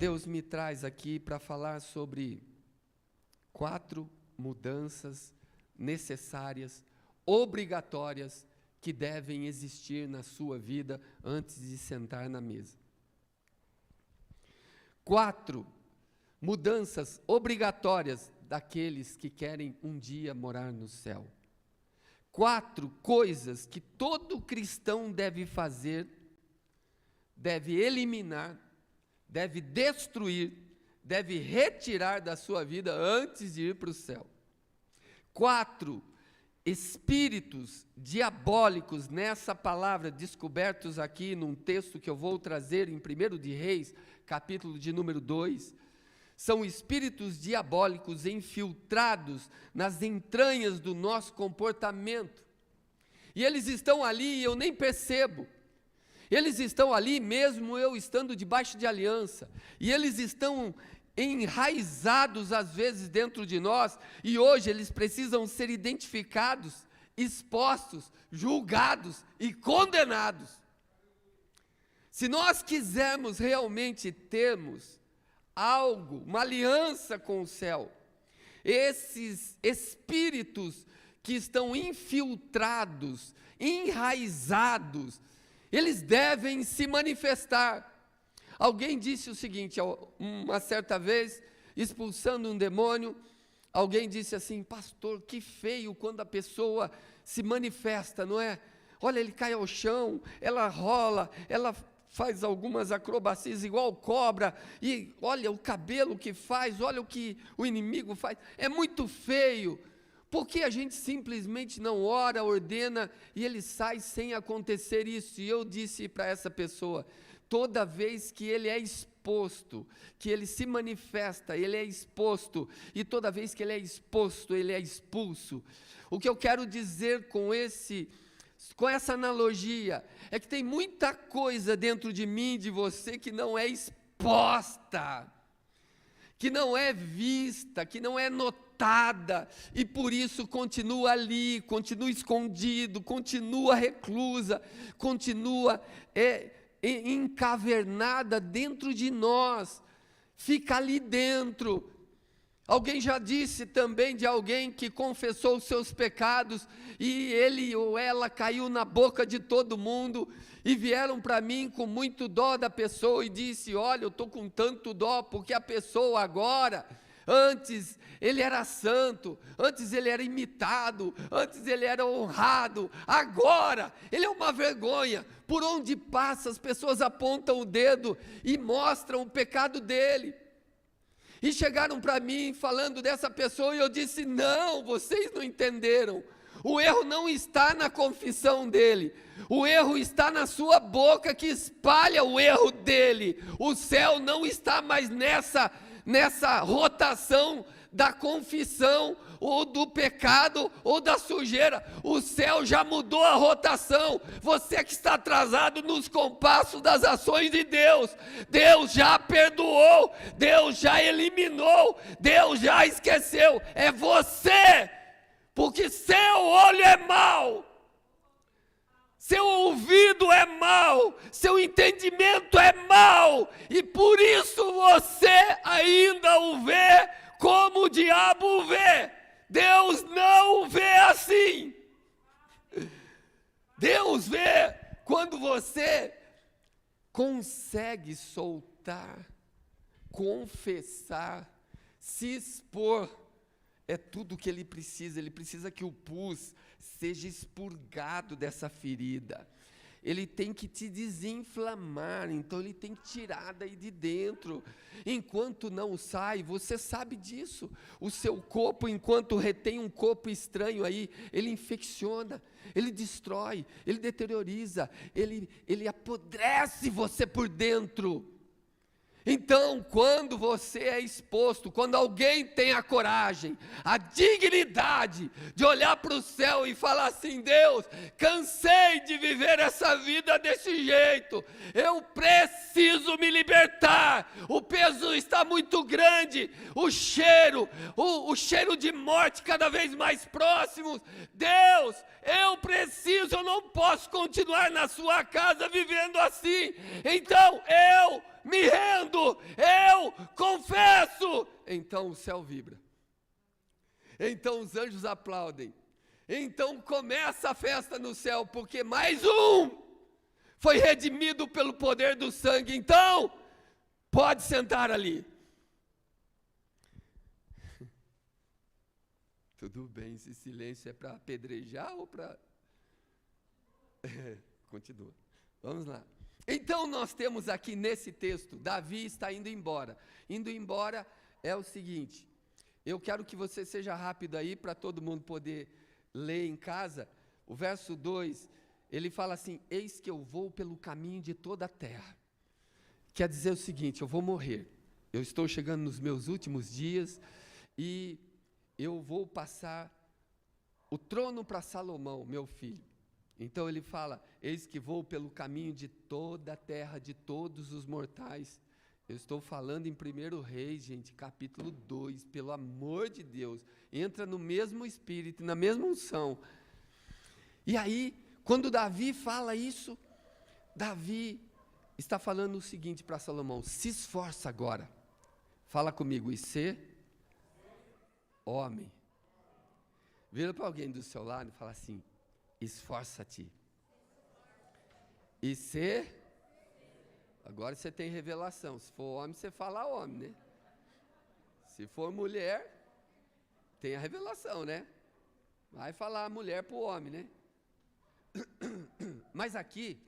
Deus me traz aqui para falar sobre 4 mudanças necessárias, obrigatórias, que devem existir na sua vida antes de sentar na mesa. 4 mudanças obrigatórias daqueles que querem um dia morar no céu. 4 coisas que todo cristão deve fazer, deve eliminar, deve destruir, deve retirar da sua vida antes de ir para o céu. 4 espíritos diabólicos nessa palavra, descobertos aqui num texto que eu vou trazer em 1 de Reis, capítulo de número 2, são espíritos diabólicos infiltrados nas entranhas do nosso comportamento, e eles estão ali e eu nem percebo, eles estão ali mesmo eu estando debaixo de aliança, e eles estão enraizados às vezes dentro de nós, e hoje eles precisam ser identificados, expostos, julgados e condenados. Se nós quisermos realmente termos algo, uma aliança com o céu, esses espíritos que estão infiltrados, enraizados, eles devem se manifestar. Alguém disse o seguinte, uma certa vez, expulsando um demônio, alguém disse assim: pastor, que feio quando a pessoa se manifesta, não é? Olha, ele cai ao chão, ela rola, ela faz algumas acrobacias igual cobra, e olha o cabelo que faz, olha o que o inimigo faz, é muito feio. Por que a gente simplesmente não ora, ordena, e ele sai sem acontecer isso? E eu disse para essa pessoa: toda vez que ele é exposto, que ele se manifesta, ele é exposto, e toda vez que ele é exposto, ele é expulso. O que eu quero dizer com essa analogia, é que tem muita coisa dentro de mim, de você, que não é exposta, que não é vista, que não é notada, e por isso continua ali, continua escondido, continua reclusa, continua encavernada dentro de nós, fica ali dentro. Alguém já disse também de alguém que confessou os seus pecados, e ele ou ela caiu na boca de todo mundo, e vieram para mim com muito dó da pessoa, e disse: olha, eu estou com tanto dó, porque a pessoa agora, antes ele era santo, antes ele era imitado, antes ele era honrado, agora ele é uma vergonha. Por onde passa, as pessoas apontam o dedo e mostram o pecado dele. E chegaram para mim falando dessa pessoa, e eu disse: não, vocês não entenderam. O erro não está na confissão dele, o erro está na sua boca que espalha o erro dele. O céu não está mais nessa rotação da confissão, ou do pecado, ou da sujeira. O céu já mudou a rotação. Você que está atrasado nos compassos das ações de Deus, Deus já perdoou, Deus já eliminou, Deus já esqueceu. É você, porque seu olho é mau, seu ouvido é mau, seu entendimento é mau, e por isso você ainda o vê como o diabo o vê. Deus não o vê assim. Deus vê quando você consegue soltar, confessar, se expor. É tudo o que ele precisa que o pus seja expurgado dessa ferida. Ele tem que te desinflamar, então ele tem que tirar daí de dentro. Enquanto não sai, você sabe disso, o seu corpo, enquanto retém um corpo estranho aí, ele infecciona, ele destrói, ele deterioriza, ele apodrece você por dentro. Então, quando você é exposto, quando alguém tem a coragem, a dignidade de olhar para o céu e falar assim: Deus, cansei de viver essa vida desse jeito, eu preciso me libertar, o peso está muito grande, o cheiro de morte cada vez mais próximo. Deus, eu não posso continuar na sua casa vivendo assim, então eu me rendo, eu confesso. Então o céu vibra. Então os anjos aplaudem. Então começa a festa no céu, porque mais um foi redimido pelo poder do sangue. Então, pode sentar ali. Tudo bem, esse silêncio é para apedrejar ou para... Continua. Vamos lá. Então nós temos aqui nesse texto, Davi está indo embora. Indo embora é o seguinte, eu quero que você seja rápido aí para todo mundo poder ler em casa. O verso 2, ele fala assim, eis que eu vou pelo caminho de toda a terra. Quer dizer o seguinte, eu vou morrer. Eu estou chegando nos meus últimos dias e eu vou passar o trono para Salomão, meu filho. Então ele fala, eis que vou pelo caminho de toda a terra, de todos os mortais. Eu estou falando em 1 Reis, gente, capítulo 2, pelo amor de Deus. Entra no mesmo espírito, na mesma unção. E aí, quando Davi fala isso, Davi está falando o seguinte para Salomão, se esforça agora. Fala comigo, e ser homem. Vira para alguém do seu lado e fala assim, esforça-te. E ser... Agora você tem revelação. Se for homem, você fala homem, né? Se for mulher, tem a revelação, né? Vai falar a mulher para o homem, né? Mas aqui,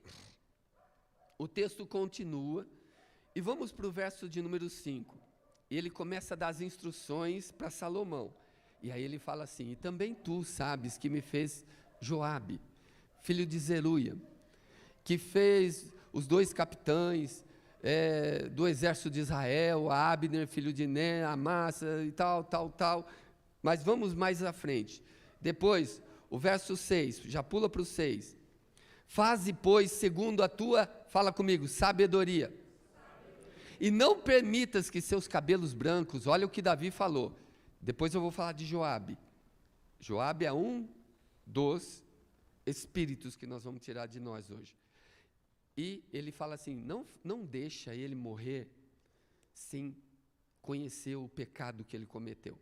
o texto continua, e vamos para o verso de número 5. Ele começa a dar as instruções para Salomão. E aí ele fala assim, e também tu sabes que me fez Joabe, filho de Zeruia, que fez os 2 capitães do exército de Israel, a Abner, filho de Ner, a Amasa e tal. Mas vamos mais à frente. Depois, o verso 6, já pula para o 6. Faze, pois, segundo a tua, fala comigo, sabedoria. E não permitas que seus cabelos brancos, olha o que Davi falou. Depois eu vou falar de Joabe. Joabe é um dos espíritos que nós vamos tirar de nós hoje. E ele fala assim, não deixa ele morrer sem conhecer o pecado que ele cometeu.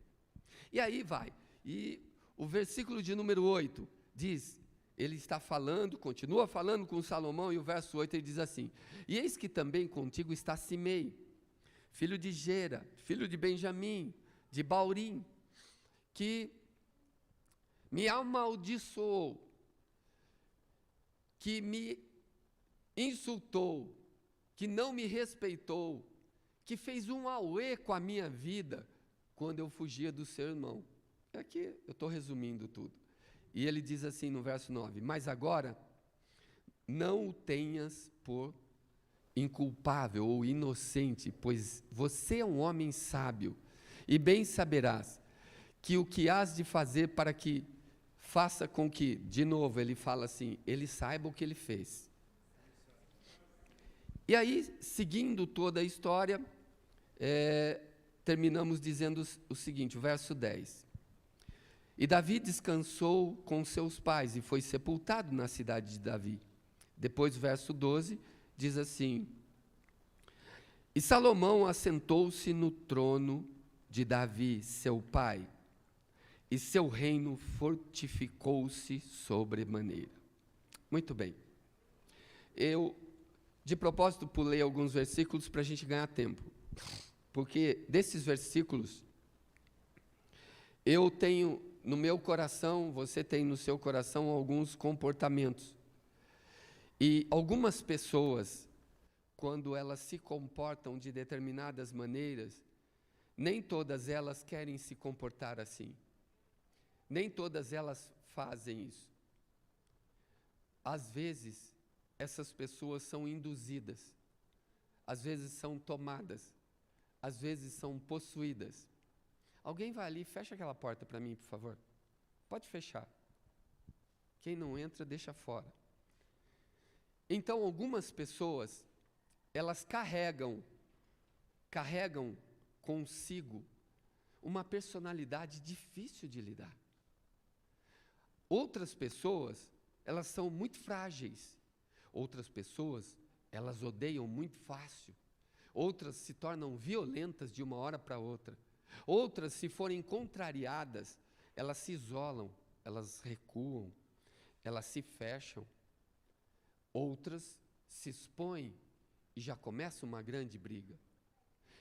E aí vai, e o versículo de número 8 diz, ele está falando, continua falando com Salomão, e o verso 8 ele diz assim, e eis que também contigo está Simei, filho de Gera, filho de Benjamim, de Baurim, que me amaldiçoou, que me insultou, que não me respeitou, que fez um auê com a minha vida, quando eu fugia do seu irmão. Aqui eu estou resumindo tudo. E ele diz assim no verso 9, mas agora, não o tenhas por inculpável ou inocente, pois você é um homem sábio, e bem saberás, que o que hás de fazer para que faça com que, de novo ele fala assim, ele saiba o que ele fez. E aí, seguindo toda a história, terminamos dizendo o seguinte, o verso 10. E Davi descansou com seus pais e foi sepultado na cidade de Davi. Depois, o verso 12, diz assim, e Salomão assentou-se no trono de Davi, seu pai, e seu reino fortificou-se sobremaneira. Muito bem. Eu, de propósito, pulei alguns versículos para a gente ganhar tempo. Porque desses versículos, eu tenho no meu coração, você tem no seu coração alguns comportamentos. E algumas pessoas, quando elas se comportam de determinadas maneiras, nem todas elas querem se comportar assim. Nem todas elas fazem isso. Às vezes, essas pessoas são induzidas, às vezes são tomadas, às vezes são possuídas. Alguém vai ali, fecha aquela porta para mim, por favor. Pode fechar. Quem não entra, deixa fora. Então, algumas pessoas, elas carregam consigo uma personalidade difícil de lidar. Outras pessoas, elas são muito frágeis. Outras pessoas, elas odeiam muito fácil. outras se tornam violentas de uma hora para outra, outras, se forem contrariadas, elas se isolam, elas recuam, elas se fecham, outras se expõem e já começa uma grande briga.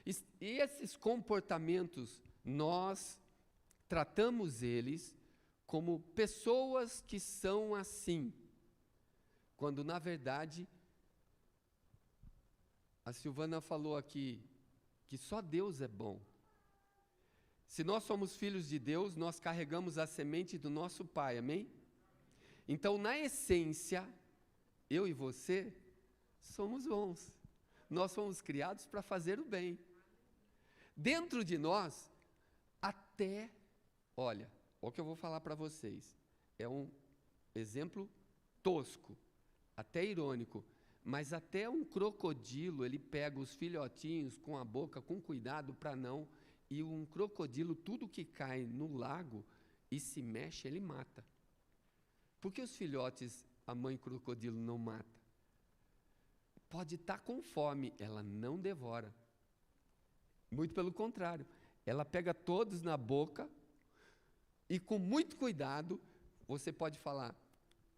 E esses comportamentos, nós tratamos eles como pessoas que são assim, quando na verdade, a Silvana falou aqui, que só Deus é bom. Se nós somos filhos de Deus, nós carregamos a semente do nosso Pai, amém? Então, na essência, eu e você somos bons. Nós fomos criados para fazer o bem. Dentro de nós, até, olha o que eu vou falar para vocês, é um exemplo tosco, até irônico, mas até um crocodilo, ele pega os filhotinhos com a boca, com cuidado para não, e um crocodilo, tudo que cai no lago e se mexe, ele mata. Por que os filhotes, a mãe crocodilo não mata? Pode estar com fome, ela não devora. Muito pelo contrário, ela pega todos na boca e com muito cuidado, você pode falar,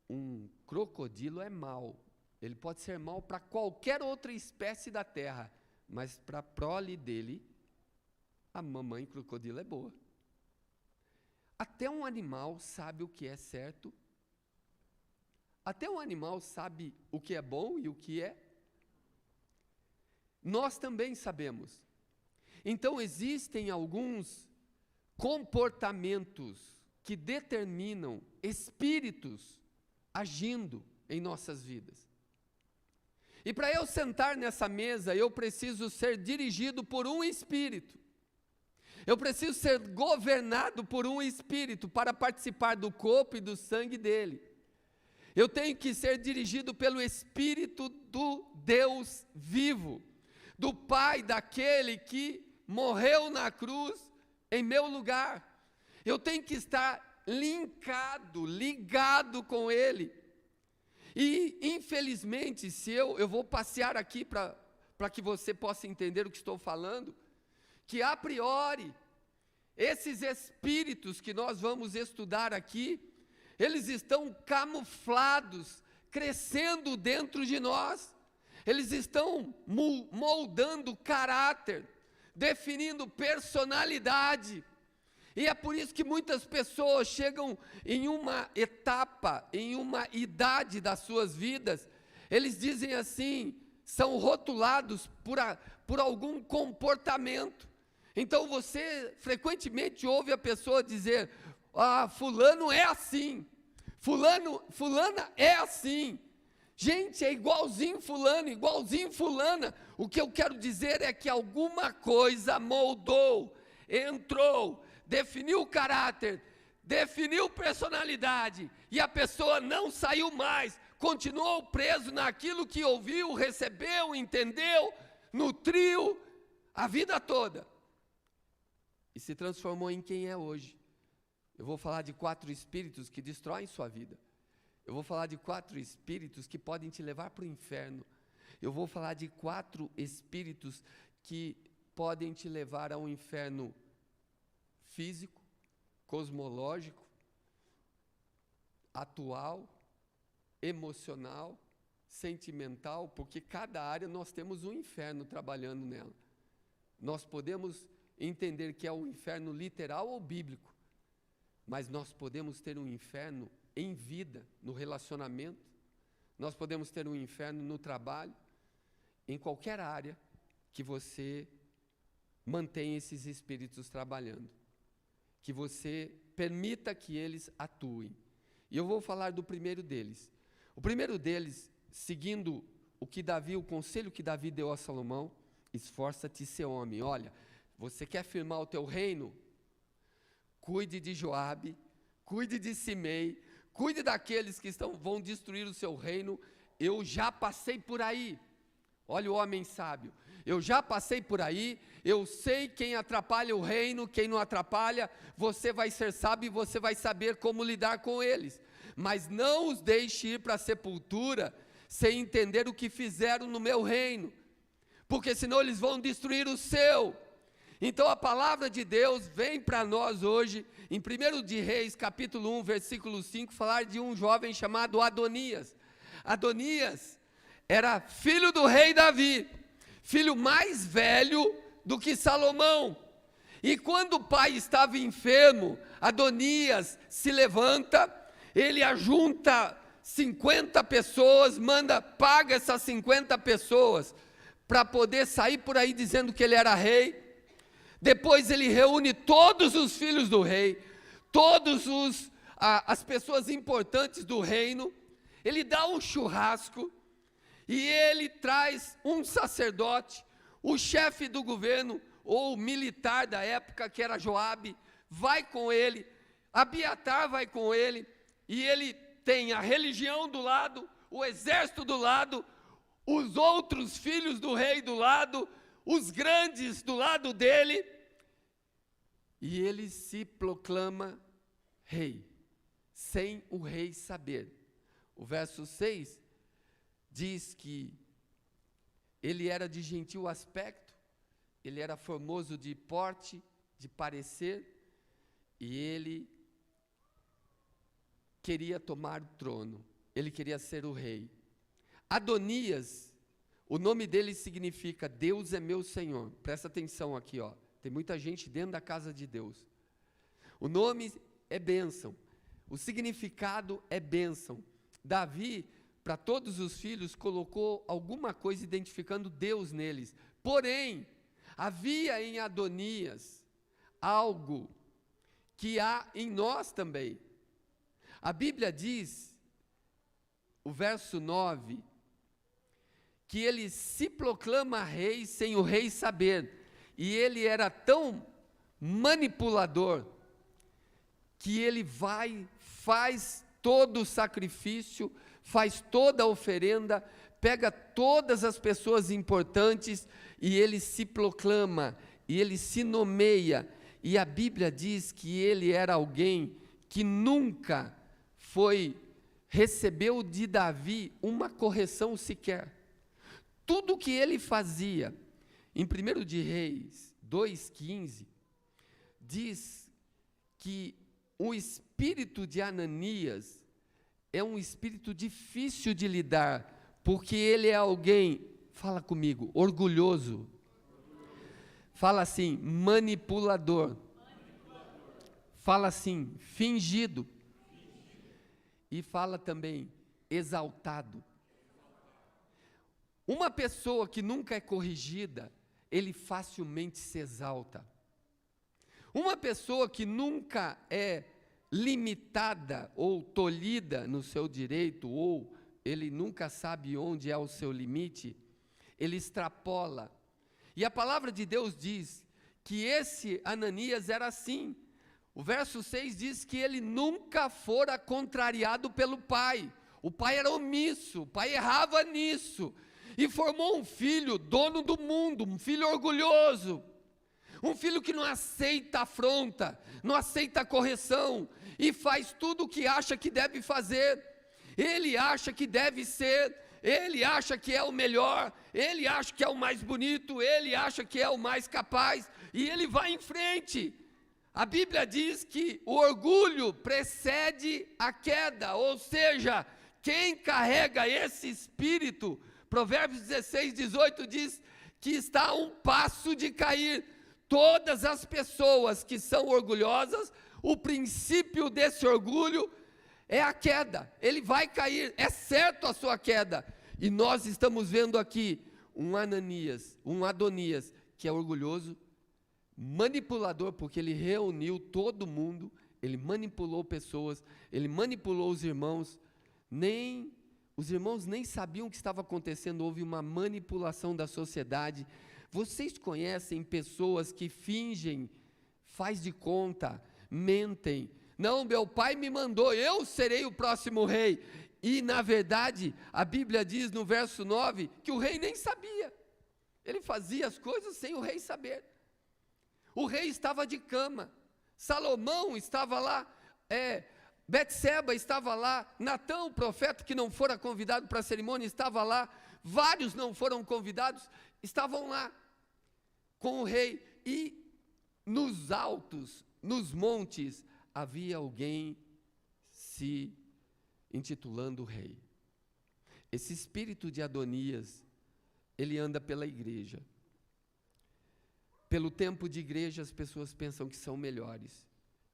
um crocodilo é mau. Ele pode ser mau para qualquer outra espécie da terra, mas para a prole dele, a mamãe crocodilo é boa. Até um animal sabe o que é certo, até um animal sabe o que é bom e o que é. Nós também sabemos. Então, existem alguns comportamentos que determinam espíritos agindo em nossas vidas. E para eu sentar nessa mesa, eu preciso ser dirigido por um espírito. Eu preciso ser governado por um espírito para participar do corpo e do sangue dele. Eu tenho que ser dirigido pelo Espírito do Deus vivo, do Pai daquele que morreu na cruz em meu lugar. Eu tenho que estar ligado com Ele. E, infelizmente, se eu vou passear aqui para que você possa entender o que estou falando, que a priori, esses espíritos que nós vamos estudar aqui, eles estão camuflados, crescendo dentro de nós, eles estão moldando caráter, definindo personalidade, e é por isso que muitas pessoas chegam em uma etapa, em uma idade das suas vidas, eles dizem assim, são rotulados por algum comportamento. Então você frequentemente ouve a pessoa dizer, fulano é assim, fulana é assim, gente, é igualzinho fulano, igualzinho fulana. O que eu quero dizer é que alguma coisa moldou, entrou, definiu o caráter, definiu personalidade, e a pessoa não saiu mais, continuou preso naquilo que ouviu, recebeu, entendeu, nutriu a vida toda, e se transformou em quem é hoje. Eu vou falar de 4 espíritos que destroem sua vida. Eu vou falar de 4 espíritos que podem te levar para o inferno. Eu vou falar de 4 espíritos que podem te levar a um inferno físico, cosmológico, atual, emocional, sentimental, porque cada área nós temos um inferno trabalhando nela. Nós podemos entender que é um inferno literal ou bíblico, mas nós podemos ter um inferno em vida, no relacionamento, nós podemos ter um inferno no trabalho, em qualquer área que você mantenha esses espíritos trabalhando, que você permita que eles atuem. E eu vou falar do primeiro deles. O primeiro deles, seguindo o conselho que Davi deu a Salomão, esforça-te e ser homem. Olha, você quer firmar o teu reino? Cuide de Joabe, cuide de Simei, cuide daqueles que vão destruir o seu reino. Eu já passei por aí. Olha o homem sábio. Eu já passei por aí, eu sei quem atrapalha o reino, quem não atrapalha. Você vai ser sábio e você vai saber como lidar com eles. Mas não os deixe ir para a sepultura sem entender o que fizeram no meu reino. porque senão eles vão destruir o seu. Então a palavra de Deus vem para nós hoje, em 1 de Reis, capítulo 1, versículo 5, falar de um jovem chamado Adonias. Adonias era filho do rei Davi, filho mais velho do que Salomão. E quando o pai estava enfermo, Adonias se levanta, ele ajunta 50 pessoas, paga essas 50 pessoas, para poder sair por aí dizendo que ele era rei. Depois ele reúne todos os filhos do rei, as pessoas importantes do reino, ele dá um churrasco, e ele traz um sacerdote, o chefe do governo, ou militar da época, que era Joabe, vai com ele, Abiatar vai com ele, e ele tem a religião do lado, o exército do lado, os outros filhos do rei do lado, os grandes do lado dele, e ele se proclama rei, sem o rei saber. O verso 6 diz que ele era de gentil aspecto, ele era formoso de porte, de parecer, e ele queria tomar o trono, ele queria ser o rei. Adonias, o nome dele significa Deus é meu Senhor. Presta atenção aqui, ó. Tem muita gente dentro da casa de Deus. O nome é bênção, o significado é bênção. Davi, para todos os filhos, colocou alguma coisa identificando Deus neles. Porém, havia em Adonias algo que há em nós também. A Bíblia diz, o verso 9, que ele se proclama rei sem o rei saber. E ele era tão manipulador, que ele faz todo o sacrifício, faz toda a oferenda, pega todas as pessoas importantes, e ele se proclama, e ele se nomeia, e a Bíblia diz que ele era alguém que nunca recebeu de Davi uma correção sequer. Tudo que ele fazia, em 1 de Reis 2,15, diz que o espírito de Ananias é um espírito difícil de lidar, porque ele é alguém, fala comigo, orgulhoso. Fala assim, manipulador. Fala assim, fingido. E fala também, exaltado. Uma pessoa que nunca é corrigida, ele facilmente se exalta. Uma pessoa que nunca é limitada ou tolhida no seu direito, ou ele nunca sabe onde é o seu limite, ele extrapola. E a palavra de Deus diz que esse Ananias era assim. O verso 6 diz que ele nunca fora contrariado pelo pai. O pai era omisso, o pai errava nisso. E formou um filho, dono do mundo, um filho orgulhoso. Um filho que não aceita afronta, não aceita correção, e faz tudo o que acha que deve fazer. Ele acha que deve ser, ele acha que é o melhor, ele acha que é o mais bonito, ele acha que é o mais capaz, e ele vai em frente. A Bíblia diz que o orgulho precede a queda, ou seja, quem carrega esse espírito, Provérbios 16:18 diz que está a um passo de cair. Todas as pessoas que são orgulhosas, o princípio desse orgulho é a queda, ele vai cair, é certo a sua queda. E nós estamos vendo aqui um Adonias, que é orgulhoso, manipulador, porque ele reuniu todo mundo, ele manipulou pessoas, ele manipulou os irmãos, os irmãos nem sabiam o que estava acontecendo, houve uma manipulação da sociedade. Vocês conhecem pessoas que fingem, faz de conta, mentem, não, meu pai me mandou, eu serei o próximo rei, e na verdade, a Bíblia diz no verso 9, que o rei nem sabia, ele fazia as coisas sem o rei saber. O rei estava de cama, Salomão estava lá, Betseba estava lá, Natã, o profeta que não fora convidado para a cerimônia, estava lá, vários não foram convidados, estavam lá com o rei, e nos altos, nos montes, havia alguém se intitulando rei. Esse espírito de Adonias, ele anda pela igreja. Pelo tempo de igreja, as pessoas pensam que são melhores,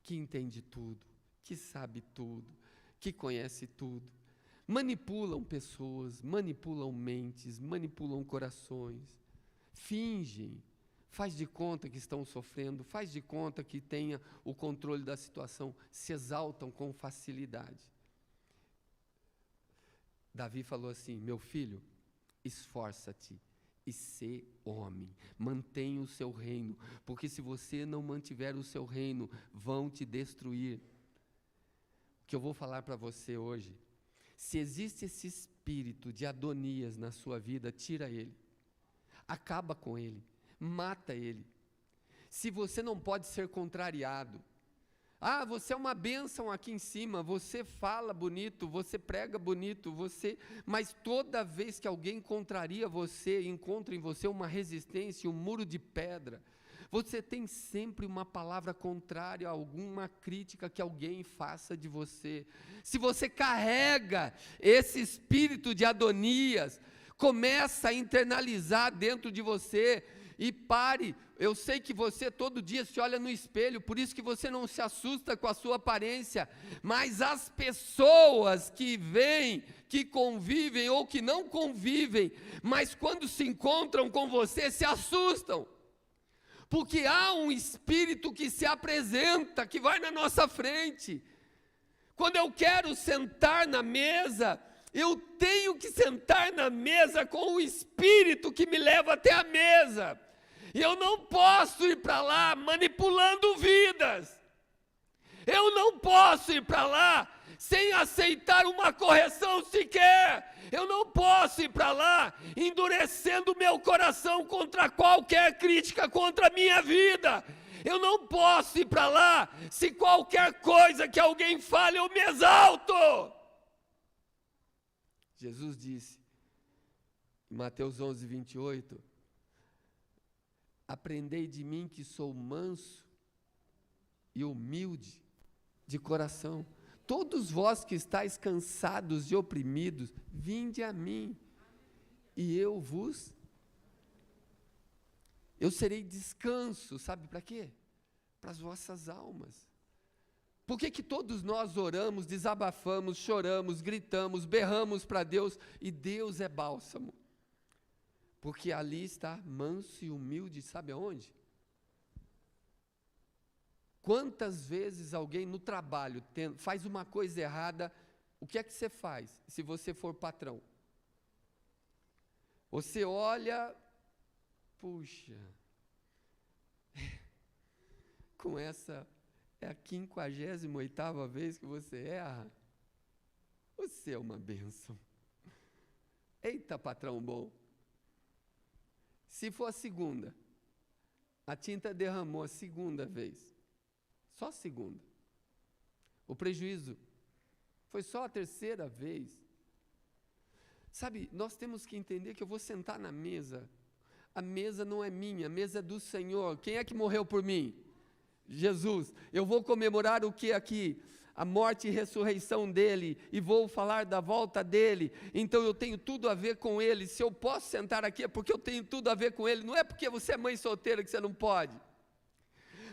que entende tudo, que sabe tudo, que conhece tudo. Manipulam pessoas, manipulam mentes, manipulam corações, fingem, faz de conta que estão sofrendo, faz de conta que tenha o controle da situação, se exaltam com facilidade. Davi falou assim: meu filho, esforça-te e sê homem, mantenha o seu reino, porque se você não mantiver o seu reino, vão te destruir. O que eu vou falar para você hoje, se existe esse espírito de Adonias na sua vida, tira ele, acaba com ele, mata ele. Se você não pode ser contrariado, você é uma bênção aqui em cima, você fala bonito, você prega bonito, mas toda vez que alguém contraria você, encontra em você uma resistência, um muro de pedra, você tem sempre uma palavra contrária a alguma crítica que alguém faça de você. Se você carrega esse espírito de Adonias, começa a internalizar dentro de você, e pare. Eu sei que você todo dia se olha no espelho, por isso que você não se assusta com a sua aparência, mas as pessoas que vêm, que convivem ou que não convivem, mas quando se encontram com você, se assustam, porque há um espírito que se apresenta, que vai na nossa frente. Quando eu quero sentar na mesa, eu tenho que sentar na mesa com o espírito que me leva até a mesa. E eu não posso ir para lá manipulando vidas. Eu não posso ir para lá sem aceitar uma correção sequer. Eu não posso ir para lá endurecendo meu coração contra qualquer crítica contra a minha vida. Eu não posso ir para lá se qualquer coisa que alguém fale eu me exalto. Jesus disse, em Mateus 11, 28, aprendei de mim que sou manso e humilde de coração. Todos vós que estáis cansados e oprimidos, vinde a mim, e eu serei descanso, sabe para quê? Para as vossas almas. Por que todos nós oramos, desabafamos, choramos, gritamos, berramos para Deus, e Deus é bálsamo? Porque ali está manso e humilde, sabe aonde? Quantas vezes alguém no trabalho faz uma coisa errada, o que é que você faz se você for patrão? Você olha, puxa, com essa, é a 58ª vez que você erra, você é uma bênção. Eita, patrão bom. Se for a segunda, a tinta derramou a segunda vez, só a segunda. O prejuízo foi só a terceira vez. Sabe, nós temos que entender que eu vou sentar na mesa. A mesa não é minha, a mesa é do Senhor. Quem é que morreu por mim? Jesus. Eu vou comemorar o que aqui? A morte e ressurreição dele, e vou falar da volta dele, então eu tenho tudo a ver com ele. Se eu posso sentar aqui é porque eu tenho tudo a ver com ele, não é porque você é mãe solteira que você não pode.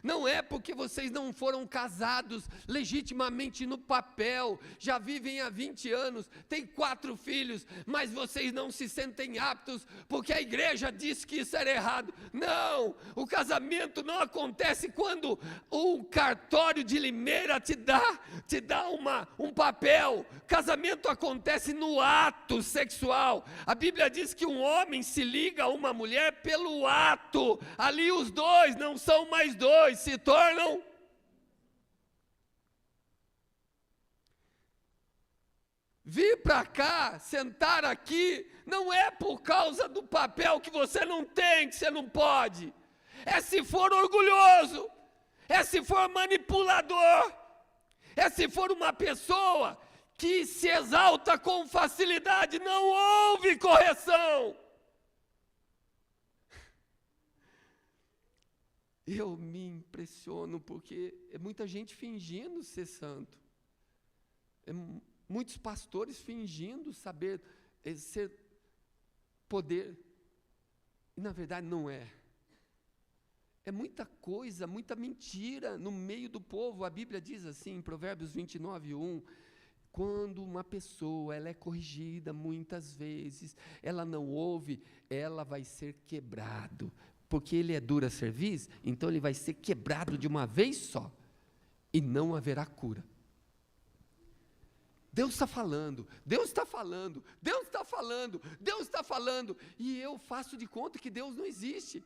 Não é porque vocês não foram casados legitimamente no papel, já vivem há 20 anos, têm 4 filhos, mas vocês não se sentem aptos, porque a igreja disse que isso era errado. Não, o casamento não acontece quando o cartório de Limeira te dá um papel. Casamento acontece no ato sexual. A Bíblia diz que um homem se liga a uma mulher pelo ato, ali os dois não são mais dois, se tornam. Vir para cá, sentar aqui, não é por causa do papel que você não tem, que você não pode. É se for orgulhoso, é se for manipulador, é se for uma pessoa que se exalta com facilidade, não houve correção. Eu me impressiono porque é muita gente fingindo ser santo. Muitos pastores fingindo saber ser poder. E na verdade não é. É muita coisa, muita mentira no meio do povo. A Bíblia diz assim, em Provérbios 29:1, quando uma pessoa ela é corrigida muitas vezes, ela não ouve, ela vai ser quebrado. Porque ele é duro a cerviz, então ele vai ser quebrado de uma vez só, e não haverá cura. Deus está falando, Deus está falando, Deus está falando, Deus está falando, e eu faço de conta que Deus não existe.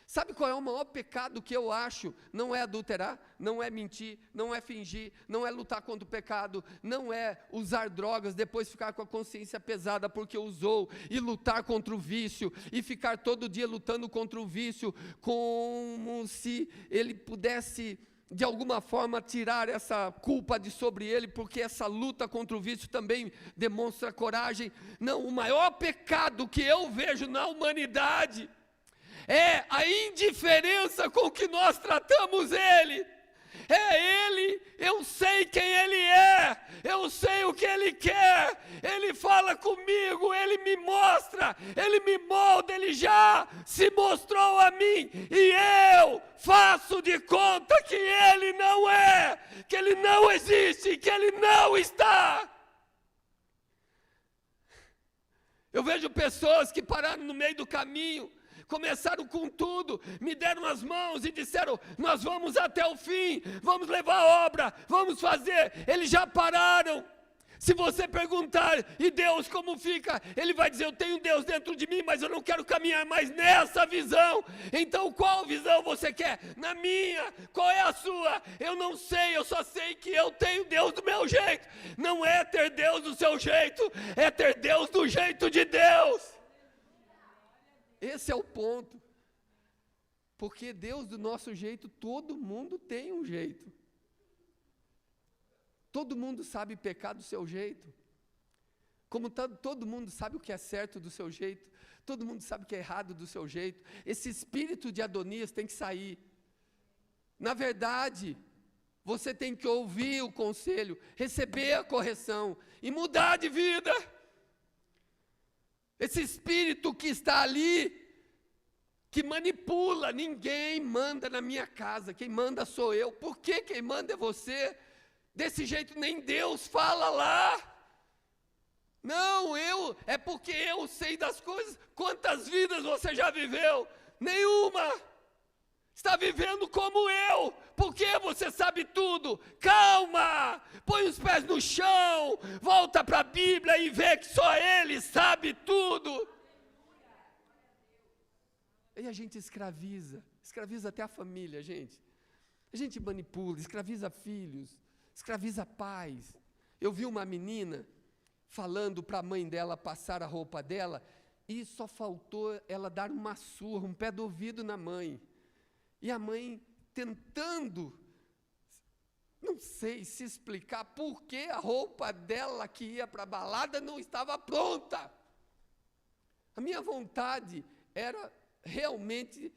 Sabe qual é o maior pecado que eu acho? Não é adulterar, não é mentir, não é fingir, não é lutar contra o pecado, não é usar drogas, depois ficar com a consciência pesada porque usou, e lutar contra o vício, e ficar todo dia lutando contra o vício, como se ele pudesse, de alguma forma, tirar essa culpa de sobre ele, porque essa luta contra o vício também demonstra coragem. Não, o maior pecado que eu vejo na humanidade é a indiferença com que nós tratamos Ele. É Ele, eu sei quem Ele é, eu sei o que Ele quer, Ele fala comigo, Ele me mostra, Ele me molda, Ele já se mostrou a mim, e eu faço de conta que Ele não é, que Ele não existe, que Ele não está. Eu vejo pessoas que pararam no meio do caminho, começaram com tudo, me deram as mãos e disseram, nós vamos até o fim, vamos levar a obra, vamos fazer. Eles já pararam. Se você perguntar, e Deus como fica? Ele vai dizer, eu tenho Deus dentro de mim, mas eu não quero caminhar mais nessa visão. Então qual visão você quer? Na minha. Qual é a sua? Eu não sei, eu só sei que eu tenho Deus do meu jeito. Não é ter Deus do seu jeito, é ter Deus do jeito de Deus. Esse é o ponto, porque Deus do nosso jeito, todo mundo tem um jeito, todo mundo sabe pecar do seu jeito, como todo mundo sabe o que é certo do seu jeito, todo mundo sabe o que é errado do seu jeito. Esse espírito de Adonias tem que sair. Na verdade, você tem que ouvir o conselho, receber a correção e mudar de vida. Esse espírito que está ali, que manipula, ninguém manda na minha casa, quem manda sou eu. Por que quem manda é você? Desse jeito nem Deus fala lá. Não, é porque eu sei das coisas. Quantas vidas você já viveu? Nenhuma. Está vivendo como eu, porque você sabe tudo. Calma, põe os pés no chão, volta para a Bíblia e vê que só Ele sabe tudo. E a gente escraviza até a família, gente. A gente manipula, escraviza filhos, escraviza pais. Eu vi uma menina falando para a mãe dela passar a roupa dela, e só faltou ela dar uma surra, um pé do ouvido na mãe. E a mãe tentando, não sei se explicar por que a roupa dela que ia para a balada não estava pronta. A minha vontade era realmente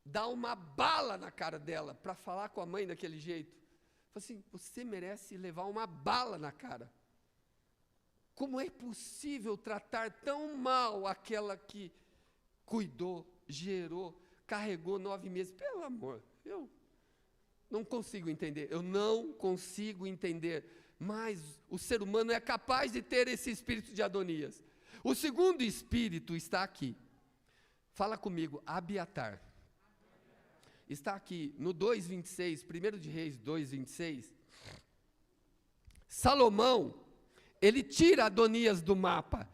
dar uma bala na cara dela, para falar com a mãe daquele jeito. Falei assim, você merece levar uma bala na cara. Como é possível tratar tão mal aquela que cuidou, gerou, carregou 9 meses? Pelo amor, eu não consigo entender, mas o ser humano é capaz de ter esse espírito de Adonias. O segundo espírito está aqui, fala comigo, Abiatar. Está aqui no 2:26, 1 de Reis 2:26, Salomão, ele tira Adonias do mapa.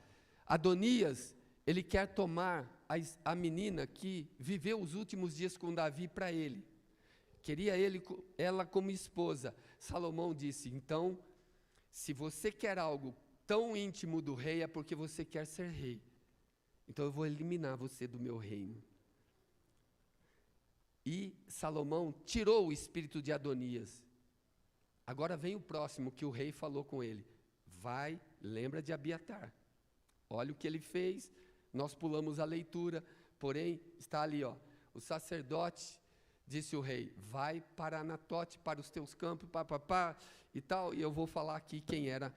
Adonias, ele quer tomar a menina que viveu os últimos dias com Davi para ele. Queria ela como esposa. Salomão disse, então, se você quer algo tão íntimo do rei, é porque você quer ser rei. Então eu vou eliminar você do meu reino. E Salomão tirou o espírito de Adonias. Agora vem o próximo que o rei falou com ele. Vai, lembra de Abiatar. Olha o que ele fez. Nós pulamos a leitura, porém está ali, ó. O sacerdote disse o rei, vai para Anatote, para os teus campos, e tal, e eu vou falar aqui quem era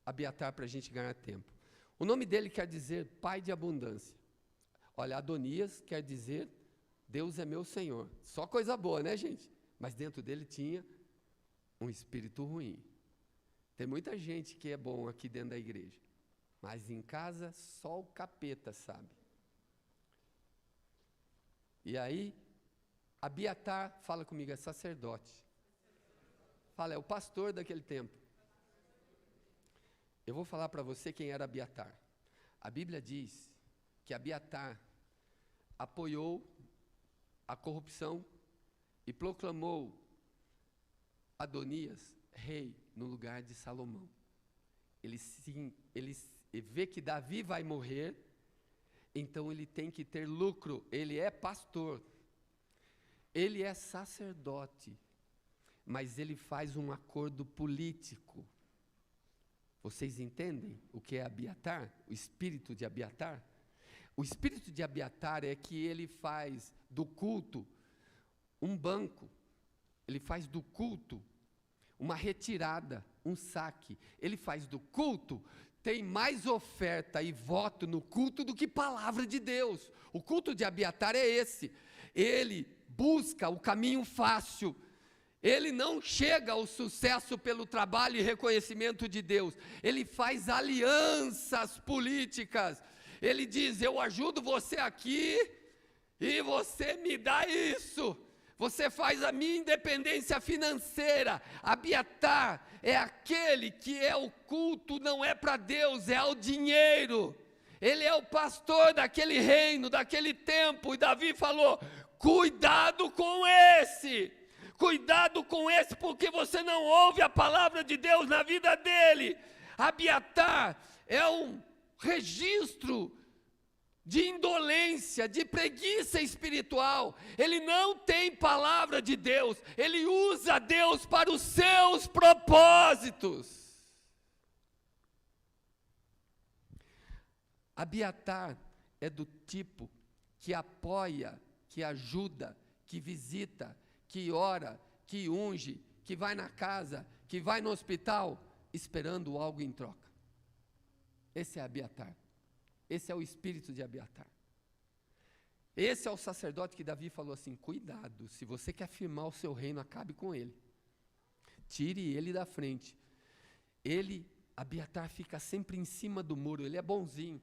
Abiatar para a gente ganhar tempo. O nome dele quer dizer pai de abundância. Olha, Adonias quer dizer Deus é meu Senhor. Só coisa boa, né, gente? Mas dentro dele tinha um espírito ruim. Tem muita gente que é bom aqui dentro da igreja, mas em casa só o capeta sabe. E aí, Abiatar, fala comigo, é sacerdote. Fala, é o pastor daquele tempo. Eu vou falar para você quem era Abiatar. A Bíblia diz que Abiatar apoiou a corrupção e proclamou Adonias rei no lugar de Salomão. Ele vê que Davi vai morrer, então ele tem que ter lucro. Ele é pastor, ele é sacerdote, mas ele faz um acordo político. Vocês entendem o que é Abiatar? O espírito de Abiatar? O espírito de Abiatar é que ele faz do culto um banco, ele faz do culto uma retirada, um saque. Ele faz do culto, tem mais oferta e voto no culto do que palavra de Deus. O culto de Abiatar é esse. Ele busca o caminho fácil. Ele não chega ao sucesso pelo trabalho e reconhecimento de Deus. Ele faz alianças políticas. Ele diz, eu ajudo você aqui e você me dá isso. Você faz a minha independência financeira. Abiatar é aquele que é o culto, não é para Deus, é ao dinheiro. Ele é o pastor daquele reino, daquele tempo. E Davi falou, cuidado com esse. Cuidado com esse, porque você não ouve a palavra de Deus na vida dele. Abiatar é um registro de indolência, de preguiça espiritual. Ele não tem palavra de Deus, ele usa Deus para os seus propósitos. Abiatar é do tipo que apoia, que ajuda, que visita, que ora, que unge, que vai na casa, que vai no hospital, esperando algo em troca. Esse é Abiatar. Esse é o espírito de Abiatar. Esse é o sacerdote que Davi falou assim, cuidado, se você quer firmar o seu reino, acabe com ele. Tire ele da frente. Abiatar fica sempre em cima do muro, ele é bonzinho.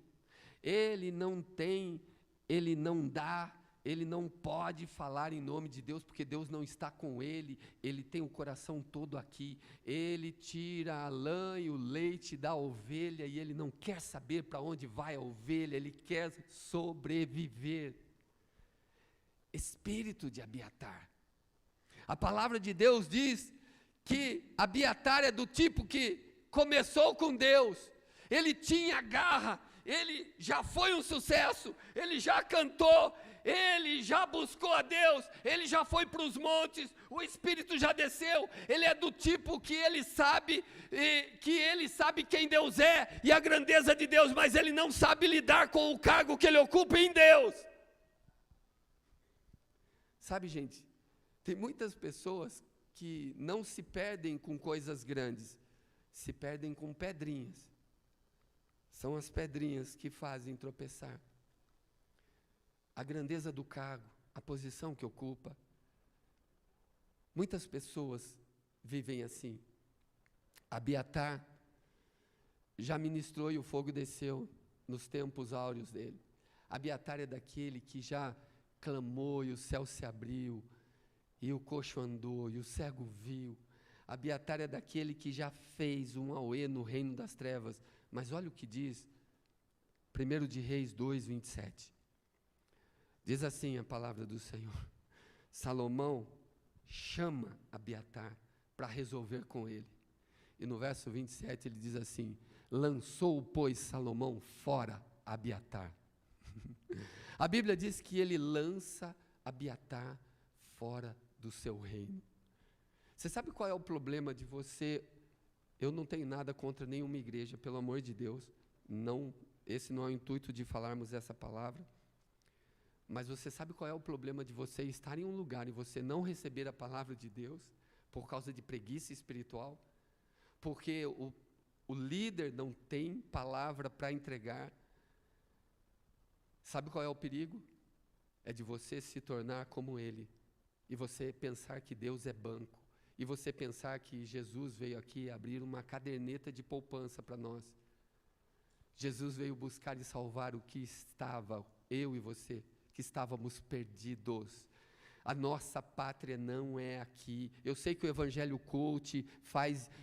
Ele não tem, ele não dá, ele não pode falar em nome de Deus, porque Deus não está com ele, ele tem o coração todo aqui, ele tira a lã e o leite da ovelha, e ele não quer saber para onde vai a ovelha, ele quer sobreviver. Espírito de Abiatar. A palavra de Deus diz que Abiatar é do tipo que começou com Deus, ele tinha garra, ele já foi um sucesso, ele já cantou, ele já buscou a Deus, ele já foi para os montes, o Espírito já desceu, ele é do tipo que ele sabe quem Deus é e a grandeza de Deus, mas ele não sabe lidar com o cargo que ele ocupa em Deus. Sabe, gente, tem muitas pessoas que não se perdem com coisas grandes, se perdem com pedrinhas. São as pedrinhas que fazem tropeçar. A grandeza do cargo, a posição que ocupa. Muitas pessoas vivem assim. Abiatar já ministrou e o fogo desceu nos tempos áureos dele. Abiatar é daquele que já clamou e o céu se abriu, e o coxo andou, e o cego viu. Abiatar é daquele que já fez um auê no reino das trevas. Mas olha o que diz 1 de Reis 2, 27. Diz assim a palavra do Senhor. Salomão chama Abiatar para resolver com ele. E no verso 27 ele diz assim, lançou, pois, Salomão fora Abiatar. A Bíblia diz que ele lança Abiatar fora do seu reino. Você sabe qual é o problema de você? Eu não tenho nada contra nenhuma igreja, pelo amor de Deus. Não, esse não é o intuito de falarmos essa palavra. Mas você sabe qual é o problema de você estar em um lugar e você não receber a palavra de Deus? Por causa de preguiça espiritual? Porque o líder não tem palavra para entregar. Sabe qual é o perigo? É de você se tornar como ele. E você pensar que Deus é banco. E você pensar que Jesus veio aqui abrir uma caderneta de poupança para nós. Jesus veio buscar e salvar o que estava, eu e você, que estávamos perdidos. A nossa pátria não é aqui. Eu sei que o Evangelho Coach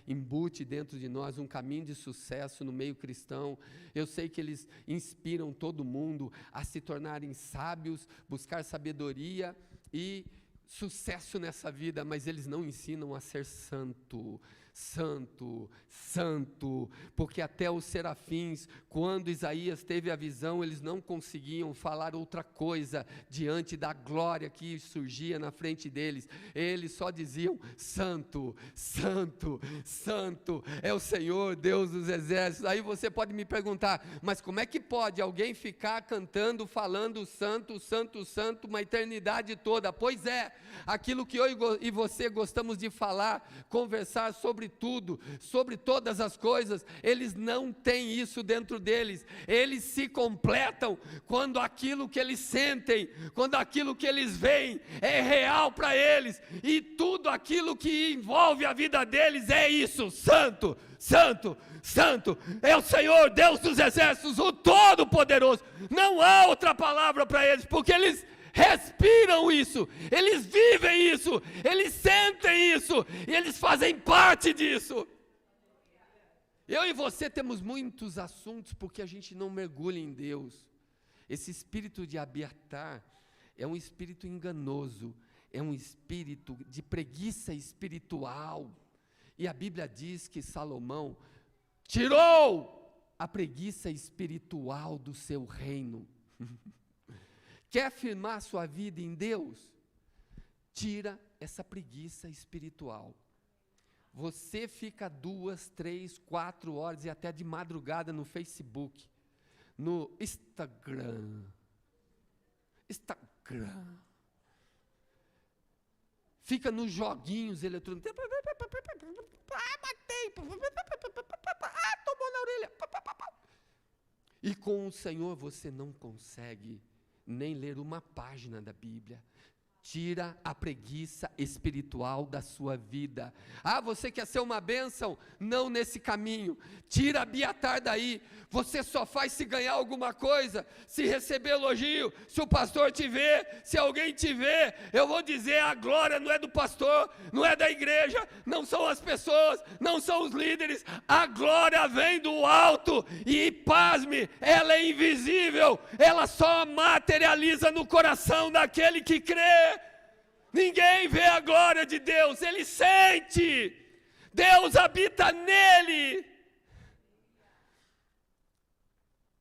embute dentro de nós um caminho de sucesso no meio cristão. Eu sei que eles inspiram todo mundo a se tornarem sábios, buscar sabedoria e sucesso nessa vida, mas eles não ensinam a ser santo, santo, santo, porque até os serafins, quando Isaías teve a visão, eles não conseguiam falar outra coisa diante da glória que surgia na frente deles. Eles só diziam: santo, santo, santo é o Senhor Deus dos exércitos. Aí você pode me perguntar, mas como é que pode alguém ficar cantando, falando santo, santo, santo uma eternidade toda? Pois é, aquilo que eu e você gostamos de falar, conversar sobre tudo, sobre todas as coisas, eles não têm isso dentro deles. Eles se completam quando aquilo que eles sentem, quando aquilo que eles veem é real para eles, e tudo aquilo que envolve a vida deles é isso: santo, santo, santo é o Senhor Deus dos exércitos, o Todo-Poderoso. Não há outra palavra para eles, porque eles respiram isso, eles vivem isso, eles sentem isso, e eles fazem parte disso. Eu e você temos muitos assuntos porque a gente não mergulha em Deus. Esse espírito de Abiatar é um espírito enganoso, é um espírito de preguiça espiritual. E a Bíblia diz que Salomão tirou a preguiça espiritual do seu reino. Quer firmar sua vida em Deus? Tira essa preguiça espiritual. Você fica 2, 3, 4 horas e até de madrugada no Facebook, no Instagram. Fica nos joguinhos eletrônicos. Matei. Tomou na orelha. E com o Senhor você não consegue nem ler uma página da Bíblia. Tira a preguiça espiritual da sua vida. Ah, você quer ser uma bênção? Não nesse caminho. Tira Abiatar daí. Você só faz se ganhar alguma coisa, se receber elogio, se o pastor te vê, se alguém te vê. Eu vou dizer, a glória não é do pastor, não é da igreja, não são as pessoas, não são os líderes. A glória vem do alto e, pasme, ela é invisível. Ela só materializa no coração daquele que crê. Ninguém vê a glória de Deus, ele sente. Deus habita nele.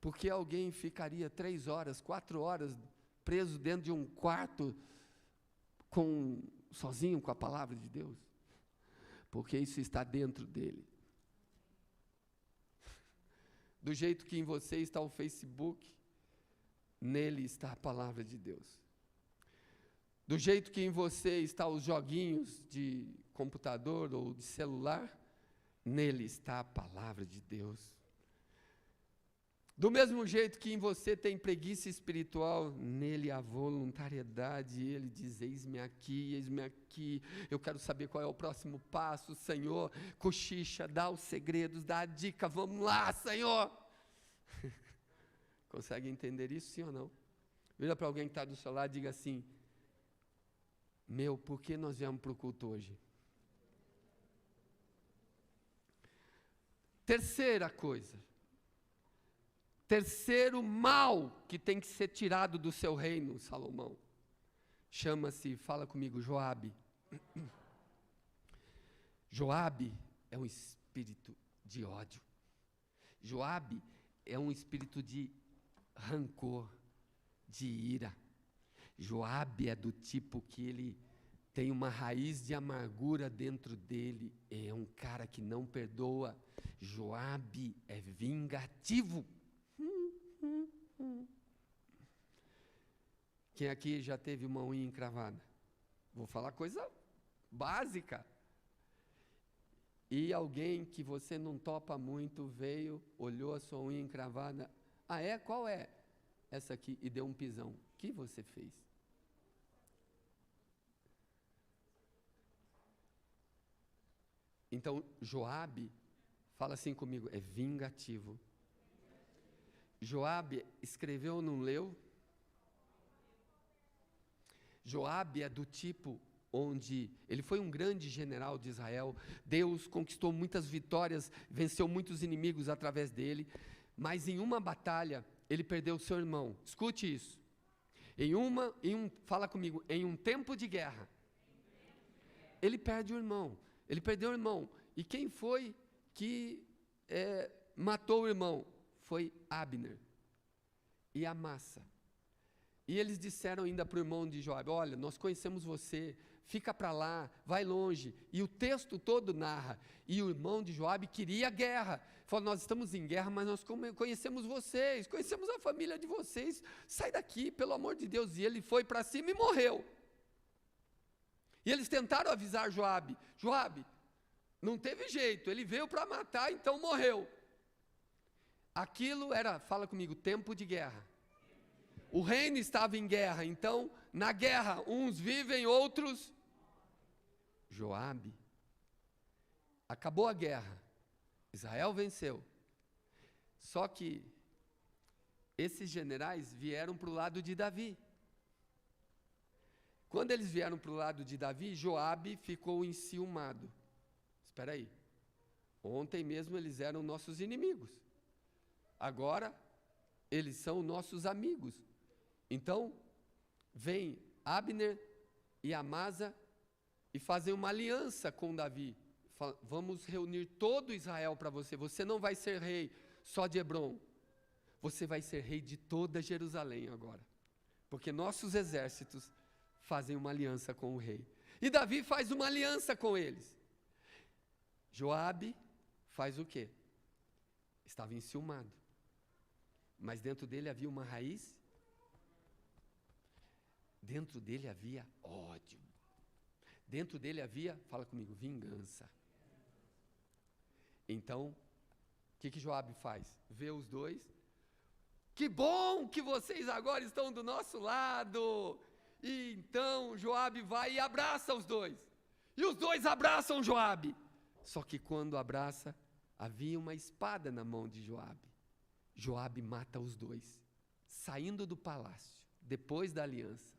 Porque alguém ficaria 3 horas, 4 horas preso dentro de um quarto sozinho com a palavra de Deus? Porque isso está dentro dele. Do jeito que em você está o Facebook, nele está a palavra de Deus. Do jeito que em você está os joguinhos de computador ou de celular, nele está a palavra de Deus. Do mesmo jeito que em você tem preguiça espiritual, nele há voluntariedade. E ele diz: eis-me aqui, eu quero saber qual é o próximo passo, Senhor. Cochicha, dá os segredos, dá a dica, vamos lá, Senhor. Consegue entender isso, sim ou não? Vira para alguém que está do seu lado e diga assim: por que nós viemos para o culto hoje? Terceira coisa. Terceiro mal que tem que ser tirado do seu reino, Salomão. Chama-se, fala comigo, Joabe. Joabe é um espírito de ódio. Joabe é um espírito de rancor, de ira. Joabe é do tipo que ele tem uma raiz de amargura dentro dele. É um cara que não perdoa. Joabe é vingativo. Quem aqui já teve uma unha encravada? Vou falar coisa básica. E alguém que você não topa muito veio, olhou a sua unha encravada. Ah, é? Qual é? Essa aqui. E deu um pisão. O que você fez? Então, Joabe, fala assim comigo, é vingativo. Joabe escreveu ou não leu? Joabe é do tipo onde ele foi um grande general de Israel, Deus conquistou muitas vitórias, venceu muitos inimigos através dele, mas em uma batalha ele perdeu seu irmão. Escute isso. Fala comigo, em um tempo de guerra, ele perde o irmão, ele perdeu o irmão. E quem foi que matou o irmão? Foi Abner e Amasa. E eles disseram ainda para o irmão de Joabe, olha, nós conhecemos você, fica para lá, vai longe. E o texto todo narra. E o irmão de Joabe queria guerra. Falou, nós estamos em guerra, mas nós conhecemos vocês, conhecemos a família de vocês. Sai daqui, pelo amor de Deus. E ele foi para cima e morreu. E eles tentaram avisar Joabe. Joabe, não teve jeito, ele veio para matar, então morreu. Aquilo era, fala comigo, tempo de guerra. O reino estava em guerra, então, na guerra, uns vivem, outros... Joabe, acabou a guerra, Israel venceu. Só que esses generais vieram para o lado de Davi. Quando eles vieram para o lado de Davi, Joabe ficou enciumado. Espera aí, ontem mesmo eles eram nossos inimigos, agora eles são nossos amigos. Então, vem Abner e Amasa e fazem uma aliança com Davi. Vamos reunir todo Israel para você. Você não vai ser rei só de Hebrom. Você vai ser rei de toda Jerusalém agora. Porque nossos exércitos fazem uma aliança com o rei. E Davi faz uma aliança com eles. Joabe faz o quê? Estava enciumado. Mas dentro dele havia uma raiz. Dentro dele havia ódio. Dentro dele havia, fala comigo, vingança. Então, o que Joabe faz? Vê os dois. Que bom que vocês agora estão do nosso lado. E então Joabe vai e abraça os dois. E os dois abraçam Joabe. Só que quando abraça, havia uma espada na mão de Joabe. Joabe mata os dois, saindo do palácio, depois da aliança.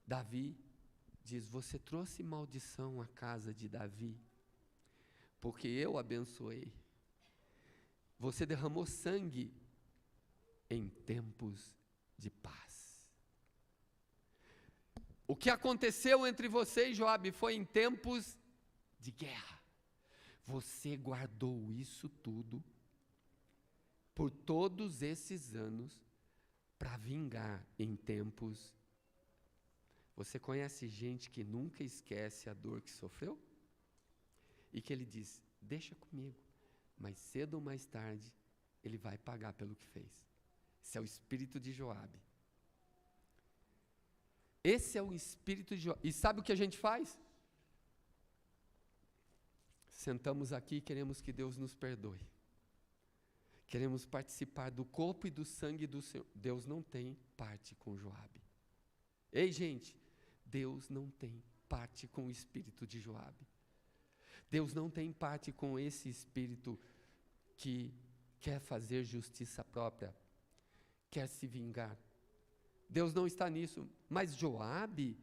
Davi diz, você trouxe maldição à casa de Davi, porque eu abençoei. Você derramou sangue em tempos de paz. O que aconteceu entre você e Joabe foi em tempos de guerra. Você guardou isso tudo por todos esses anos para vingar em tempos. Você conhece gente que nunca esquece a dor que sofreu? E que ele diz, deixa comigo, mas cedo ou mais tarde ele vai pagar pelo que fez. Esse é o espírito de Joabe. Esse é o espírito de Joabe. E sabe o que a gente faz? Sentamos aqui e queremos que Deus nos perdoe. Queremos participar do corpo e do sangue do Senhor. Deus não tem parte com Joabe. Ei, gente, Deus não tem parte com o espírito de Joabe. Deus não tem parte com esse espírito que quer fazer justiça própria, quer se vingar. Deus não está nisso. Mas Joabe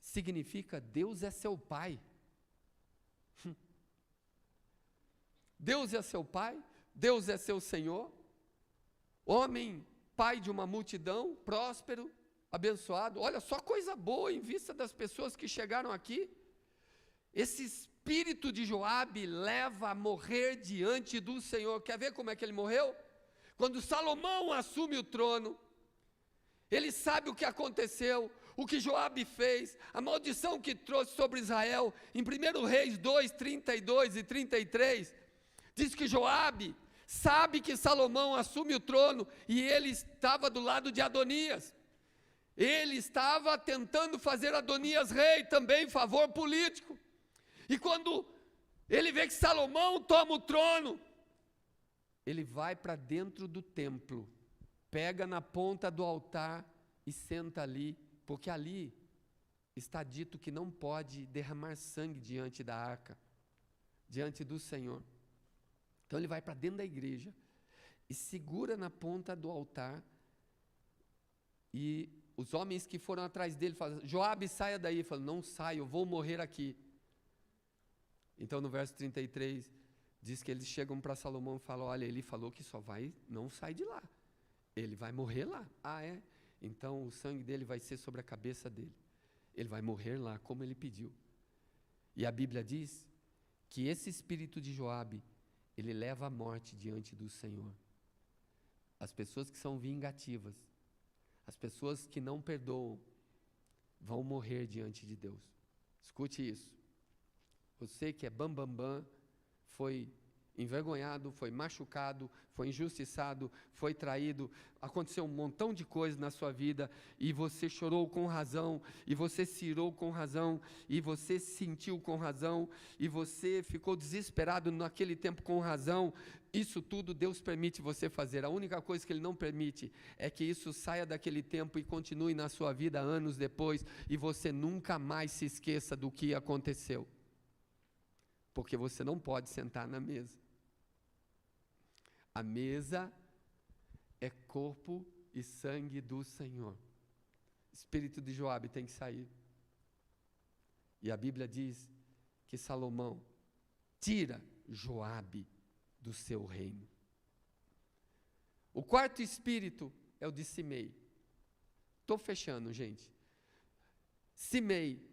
significa Deus é seu pai. Deus é seu pai, Deus é seu Senhor, homem, pai de uma multidão, próspero, abençoado. Olha só coisa boa em vista das pessoas que chegaram aqui. Esse espírito de Joabe leva a morrer diante do Senhor. Quer ver como é que ele morreu? Quando Salomão assume o trono, ele sabe o que aconteceu, o que Joabe fez, a maldição que trouxe sobre Israel. Em 1 Reis 2, 32 e 33, diz que Joabe sabe que Salomão assume o trono e ele estava do lado de Adonias. Ele estava tentando fazer Adonias rei também, favor político. E quando ele vê que Salomão toma o trono, ele vai para dentro do templo, pega na ponta do altar e senta ali, porque ali está dito que não pode derramar sangue diante da arca, diante do Senhor. Então ele vai para dentro da igreja e segura na ponta do altar, e os homens que foram atrás dele falam: Joabe, saia daí. Ele fala: não saio, eu vou morrer aqui. Então no verso 33 diz que eles chegam para Salomão e falam: olha, ele falou que não sai de lá, ele vai morrer lá. Ah, é? Então o sangue dele vai ser sobre a cabeça dele, ele vai morrer lá como ele pediu. E a Bíblia diz que esse espírito de Joabe, ele leva a morte diante do Senhor. As pessoas que são vingativas, as pessoas que não perdoam, vão morrer diante de Deus. Escute isso. Você que é bambambam, foi envergonhado, foi machucado, foi injustiçado, foi traído, aconteceu um montão de coisas na sua vida, e você chorou com razão, e você se irou com razão, e você sentiu com razão, e você ficou desesperado naquele tempo com razão. Isso tudo Deus permite você fazer. A única coisa que Ele não permite é que isso saia daquele tempo e continue na sua vida anos depois, e você nunca mais se esqueça do que aconteceu. Porque você não pode sentar na mesa. A mesa é corpo e sangue do Senhor. Espírito de Joabe tem que sair. E a Bíblia diz que Salomão tira Joabe do seu reino. O quarto espírito é o de Simei. Estou fechando, gente. Simei.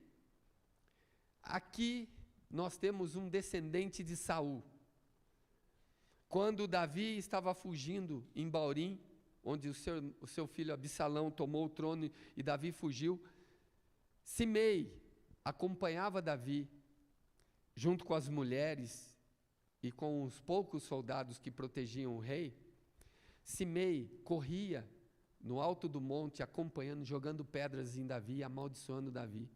Aqui nós temos um descendente de Saul. Quando Davi estava fugindo em Baurim, onde o seu filho Absalão tomou o trono e Davi fugiu, Simei acompanhava Davi, junto com as mulheres e com os poucos soldados que protegiam o rei. Simei corria no alto do monte, acompanhando, jogando pedras em Davi, amaldiçoando Davi,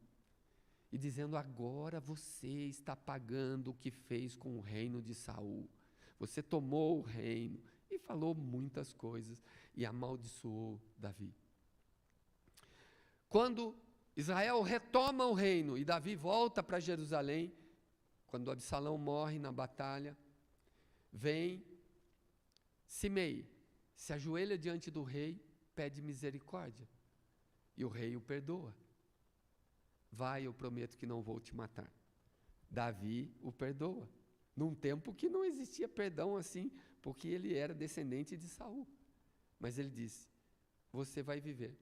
e dizendo: agora você está pagando o que fez com o reino de Saul. Você tomou o reino, e falou muitas coisas, e amaldiçoou Davi. Quando Israel retoma o reino, e Davi volta para Jerusalém, quando Absalão morre na batalha, vem Simei, se ajoelha diante do rei, pede misericórdia, e o rei o perdoa. Vai, eu prometo que não vou te matar. Davi o perdoa, num tempo que não existia perdão assim, porque ele era descendente de Saul. Mas ele disse: você vai viver.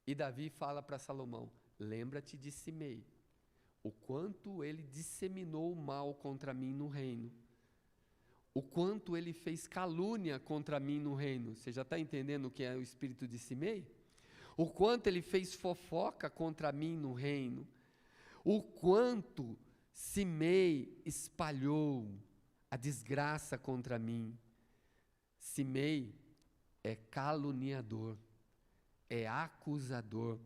E Davi fala para Salomão: lembra-te de Simei, o quanto ele disseminou o mal contra mim no reino, o quanto ele fez calúnia contra mim no reino. Você já está entendendo o que é o espírito de Simei? O quanto ele fez fofoca contra mim no reino, o quanto Simei espalhou a desgraça contra mim. Simei é caluniador, é acusador,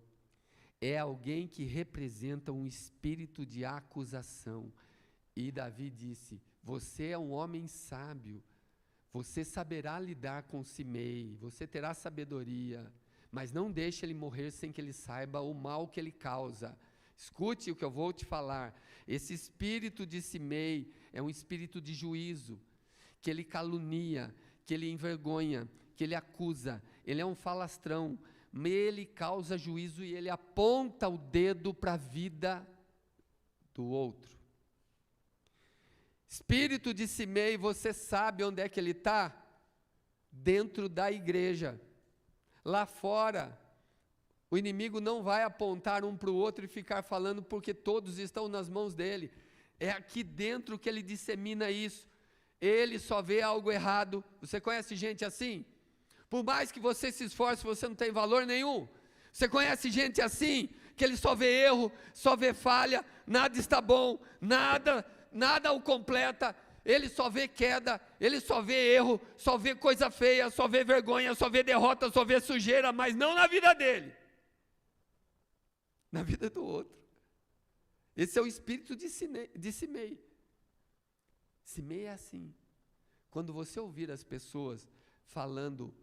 é alguém que representa um espírito de acusação. E Davi disse: você é um homem sábio, você saberá lidar com Simei, você terá sabedoria, mas não deixe ele morrer sem que ele saiba o mal que ele causa. Escute o que eu vou te falar. Esse espírito de Simei é um espírito de juízo, que ele calunia, que ele envergonha, que ele acusa. Ele é um falastrão, ele causa juízo e ele aponta o dedo para a vida do outro. Espírito de Simei, você sabe onde é que ele está? Dentro da igreja. Lá fora, o inimigo não vai apontar um para o outro e ficar falando porque todos estão nas mãos dele. É aqui dentro que ele dissemina isso. Ele só vê algo errado. Você conhece gente assim? Por mais que você se esforce, você não tem valor nenhum. Você conhece gente assim, que ele só vê erro, só vê falha, nada está bom, nada o completa. ele só vê queda, ele só vê erro, só vê coisa feia, só vê vergonha, só vê derrota, só vê sujeira, mas não na vida dele, na vida do outro. Esse é o espírito de Simei. Simei é assim. Quando você ouvir as pessoas falando,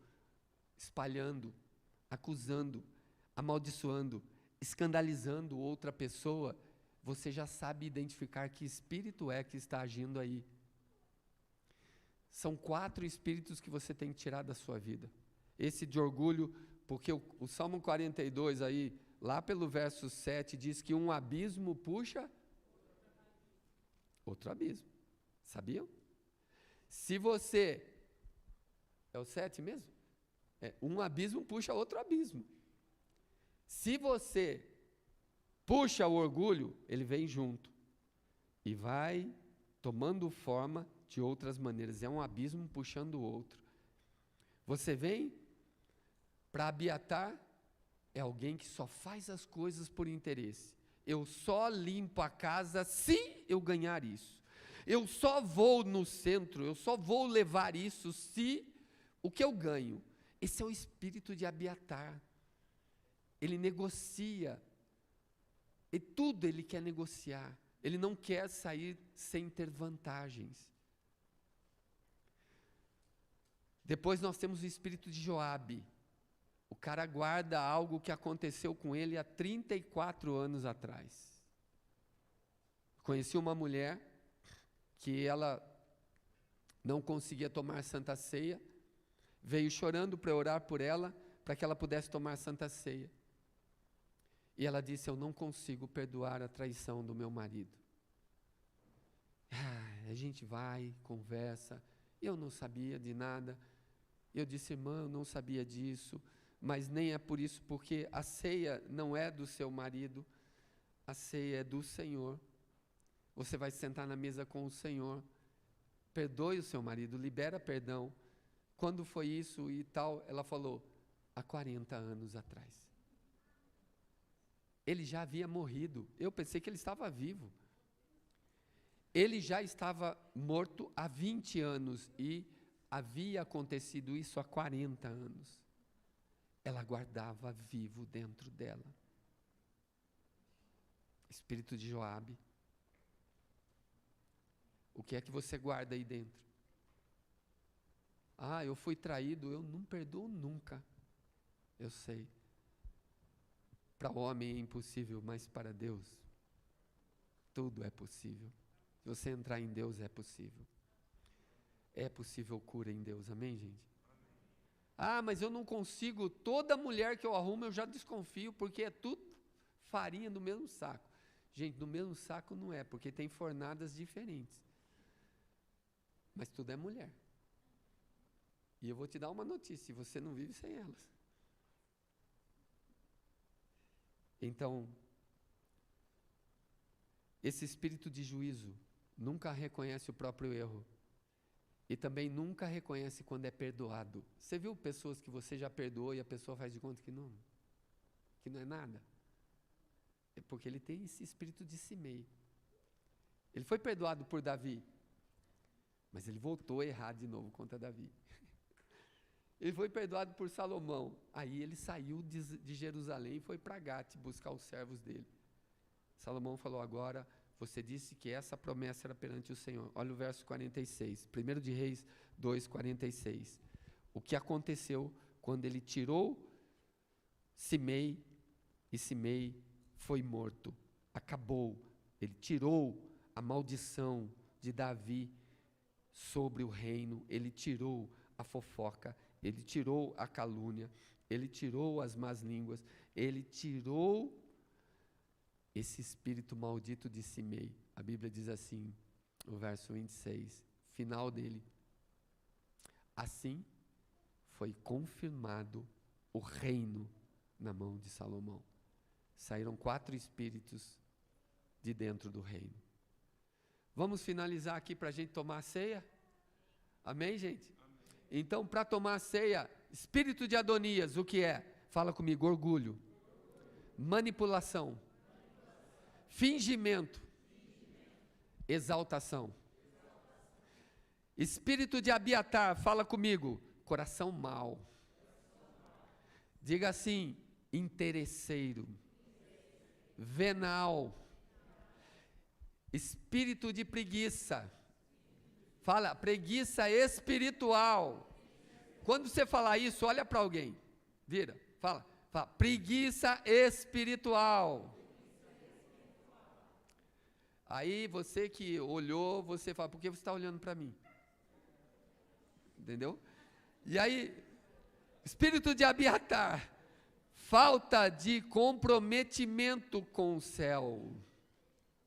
espalhando, acusando, amaldiçoando, escandalizando outra pessoa, você já sabe identificar que espírito é que está agindo aí. São 4 espíritos que você tem que tirar da sua vida. Esse de orgulho, porque o Salmo 42 aí, lá pelo verso 7, diz que um abismo puxa outro abismo. Sabiam? Se você... É o 7 mesmo? Um abismo puxa outro abismo. Se você puxa o orgulho, ele vem junto. E vai tomando forma de outras maneiras. É um abismo puxando o outro. Você vem para Abiatar, é alguém que só faz as coisas por interesse. Eu só limpo a casa se eu ganhar isso. Eu só vou no centro, eu só vou levar isso se o que eu ganho. Esse é o espírito de Abiatar. Ele negocia. E tudo ele quer negociar. Ele não quer sair sem ter vantagens. Depois nós temos o espírito de Joabe. O cara guarda algo que aconteceu com ele há 34 anos atrás. Conheci uma mulher que ela não conseguia tomar Santa Ceia, veio chorando para orar por ela, para que ela pudesse tomar Santa Ceia. E ela disse: eu não consigo perdoar a traição do meu marido. A gente vai, conversa, eu não sabia de nada. Eu disse: irmã, eu não sabia disso, mas nem é por isso, porque a ceia não é do seu marido, a ceia é do Senhor. Você vai sentar na mesa com o Senhor, perdoe o seu marido, libera perdão. Quando foi isso e tal? Ela falou: há 40 anos atrás. Ele já havia morrido, eu pensei que ele estava vivo. Ele já estava morto há 20 anos e havia acontecido isso há 40 anos. Ela guardava vivo dentro dela. Espírito de Joabe. O que é que você guarda aí dentro? Eu fui traído, eu não perdoo nunca. Eu sei. Para o homem é impossível, mas para Deus, tudo é possível. Se você entrar em Deus, é possível. É possível cura em Deus, amém, gente? Mas eu não consigo, toda mulher que eu arrumo eu já desconfio, porque é tudo farinha do mesmo saco. Gente, do mesmo saco não é, porque tem fornadas diferentes. Mas tudo é mulher. E eu vou te dar uma notícia: você não vive sem elas. Então, esse espírito de juízo nunca reconhece o próprio erro. E também nunca reconhece quando é perdoado. Você viu pessoas que você já perdoou e a pessoa faz de conta que não é nada? É porque ele tem esse espírito de Simei. Ele foi perdoado por Davi, mas ele voltou a errar de novo contra Davi. Ele foi perdoado por Salomão, aí ele saiu de Jerusalém e foi para Gate buscar os servos dele. Salomão falou: agora você disse que essa promessa era perante o Senhor. Olha o verso 46, 1 de Reis 2:46. O que aconteceu quando ele tirou Simei, e Simei foi morto. Acabou. Ele tirou a maldição de Davi sobre o reino. Ele tirou a fofoca. Ele tirou a calúnia. Ele tirou as más línguas. Ele tirou esse espírito maldito de Simei. A Bíblia diz assim, no verso 26, final dele: assim foi confirmado o reino na mão de Salomão. Saíram 4 espíritos de dentro do reino. Vamos finalizar aqui para a gente tomar a ceia? Amém, gente? Amém. Então, para tomar a ceia, espírito de Adonias, o que é? Fala comigo: orgulho, manipulação, fingimento, exaltação. Espírito de Abiatar, fala comigo. Coração mau. Diga assim: interesseiro, venal. Espírito de preguiça. Fala, preguiça espiritual. Quando você falar isso, olha para alguém. Vira, fala, preguiça espiritual. Aí você que olhou, você fala, por que você está olhando para mim? Entendeu? E aí, espírito de Abiatar, falta de comprometimento com o céu.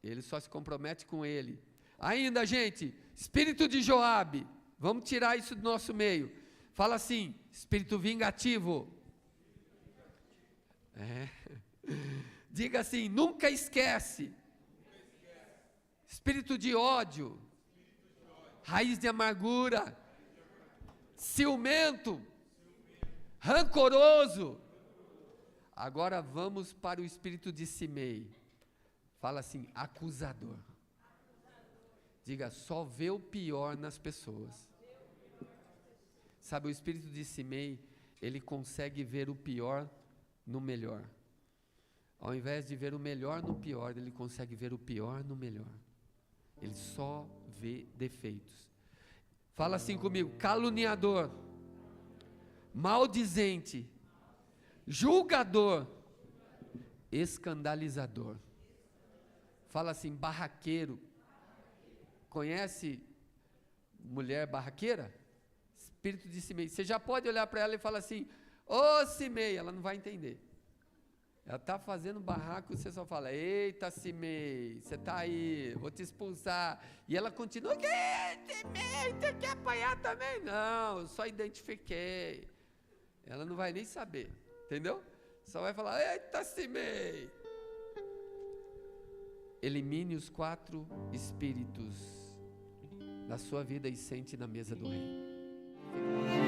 Ele só se compromete com ele. Ainda, gente, espírito de Joabe, vamos tirar isso do nosso meio. Fala assim, espírito vingativo. Diga assim, nunca esquece. Espírito de ódio. Raiz de amargura. Ciumento. Rancoroso. Agora vamos para o espírito de Simei. Fala assim, acusador. Diga, só vê o pior nas pessoas. Sabe, o espírito de Simei, ele consegue ver o pior no melhor. Ao invés de ver o melhor no pior, ele consegue ver o pior no melhor. Ele só vê defeitos. Fala assim comigo, caluniador, maldizente, julgador, escandalizador. Fala assim, barraqueiro. Conhece mulher barraqueira? Espírito de Simei. Você já pode olhar para ela e falar assim, ô Simei, ela não vai entender. Ela está fazendo barraco, você só fala, eita Simei, você está aí, vou te expulsar. E ela continua, Simei, você quer apanhar também? Não, eu só identifiquei. Ela não vai nem saber, entendeu? Só vai falar, eita Simei. Elimine os 4 espíritos da sua vida e sente na mesa do rei.